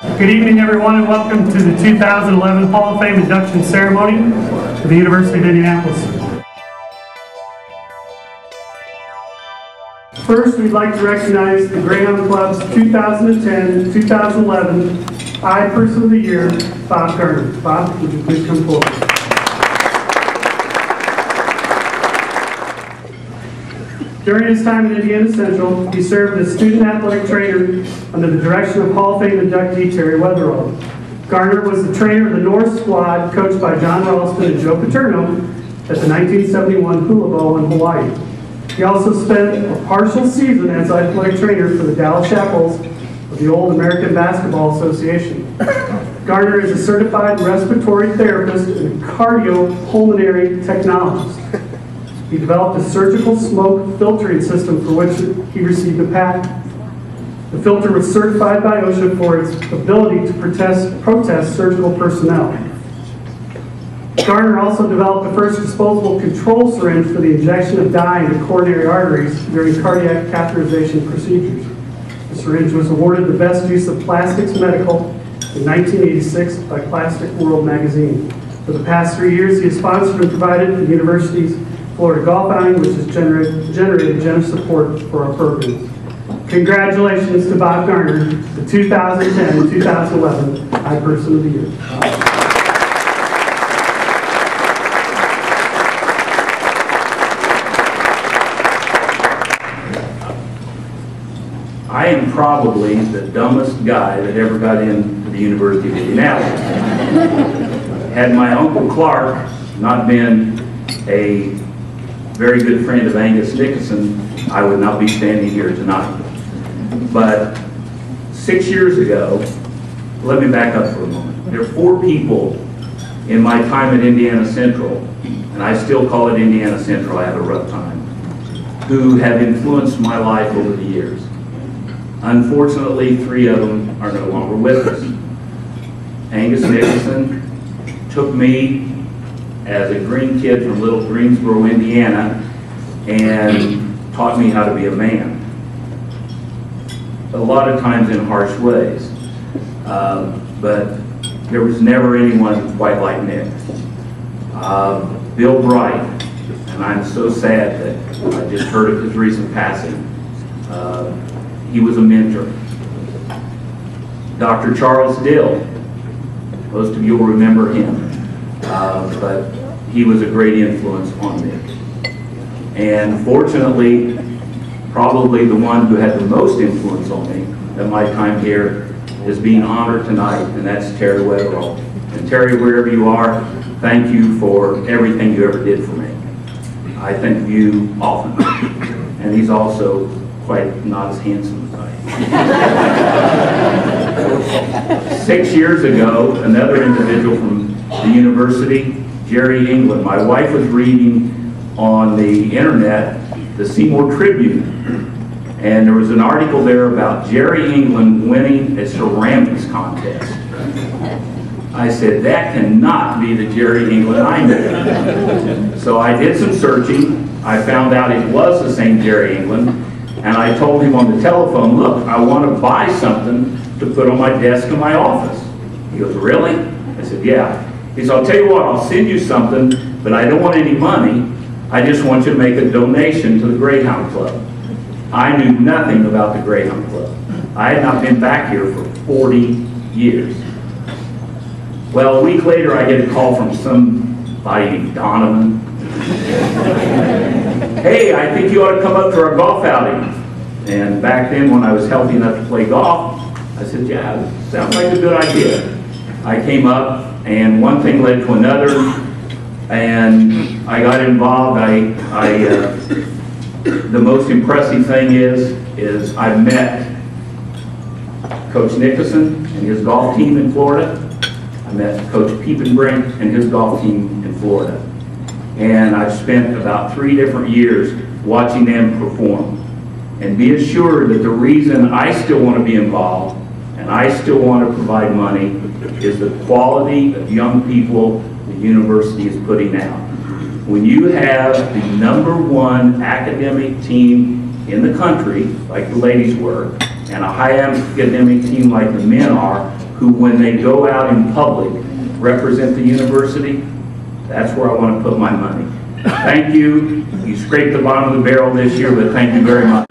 Good evening, everyone, and welcome to the 2011 Hall of Fame induction ceremony for the University of Indianapolis. First, we'd like to recognize the Greyhound Club's 2010-2011 I Person of the Year, Bob Garner. Bob, would you please come forward? During his time at Indiana Central, he served as student athletic trainer under the direction of Hall of Fame inductee Terry Weatherall. Garner was the trainer of the North squad, coached by John Ralston and Joe Paterno at the 1971 Hula Bowl in Hawaii. He also spent a partial season as athletic trainer for the Dallas Chapels of the Old American Basketball Association. Garner is a certified respiratory therapist and cardiopulmonary technologist. He developed a surgical smoke filtering system for which he received a patent. The filter was certified by OSHA for its ability to protest surgical personnel. Garner also developed the first disposable control syringe for the injection of dye into coronary arteries during cardiac catheterization procedures. The syringe was awarded the best use of plastics medical in 1986 by Plastic World magazine. For the past 3 years, he has sponsored and provided the university's Florida golf outing, which has generated generous support for our programs. Congratulations to Bob Garner, the 2010-2011 I Person of the Year. I am probably the dumbest guy that ever got into the University of Indianapolis. Had my Uncle Clark not been a very good friend of Angus Nicholson, I would not be standing here tonight. But 6 years ago, let me back up for a moment. There are 4 people in my time at Indiana Central, and I still call it Indiana Central, I have a rough time, who have influenced my life over the years. Unfortunately, 3 of them are no longer with us. Angus Nicholson took me as a green kid from Little Greensboro, Indiana, and taught me how to be a man. A lot of times in harsh ways, but there was never anyone quite like Nick. Bill Bright, and I'm so sad that I just heard of his recent passing. He was a mentor. Dr. Charles Dill, most of you will remember him. But he was a great influence on me. And fortunately, probably the one who had the most influence on me at my time here is being honored tonight, and that's Terry Weatherall. And Terry, wherever you are, thank you for everything you ever did for me. I think of you often. And he's also quite not as handsome as I am. 6 years ago, another individual from the university, Jerry England. My wife was reading on the internet the Seymour Tribune, and there was an article there about Jerry England winning a ceramics contest. I said, that cannot be the Jerry England I knew. So I did some searching. I found out it was the same Jerry England, and I told him on the telephone, look, I want to buy something to put on my desk in my office. He goes, really? I said, yeah. He said, I'll tell you what, I'll send you something, but I don't want any money. I just want you to make a donation to the Greyhound Club. I knew nothing about the Greyhound Club. I had not been back here for 40 years. Well, a week later, I get a call from somebody named Donovan. Hey, I think you ought to come up to our golf outing. And back then, when I was healthy enough to play golf, I said, yeah, sounds like a good idea. I came up, and one thing led to another, and I got involved. The most impressive thing is I met Coach Nicholson and his golf team in Florida. I met Coach Piepenbrink and his golf team in Florida. And I've spent about 3 different years watching them perform. And be assured that the reason I still want to be involved and I still want to provide money is the quality of young people the university is putting out. When you have the #1 academic team in the country, like the ladies were, and a high academic team like the men are, who, when they go out in public, represent the university, that's where I want to put my money. Thank you. You scraped the bottom of the barrel this year, but thank you very much.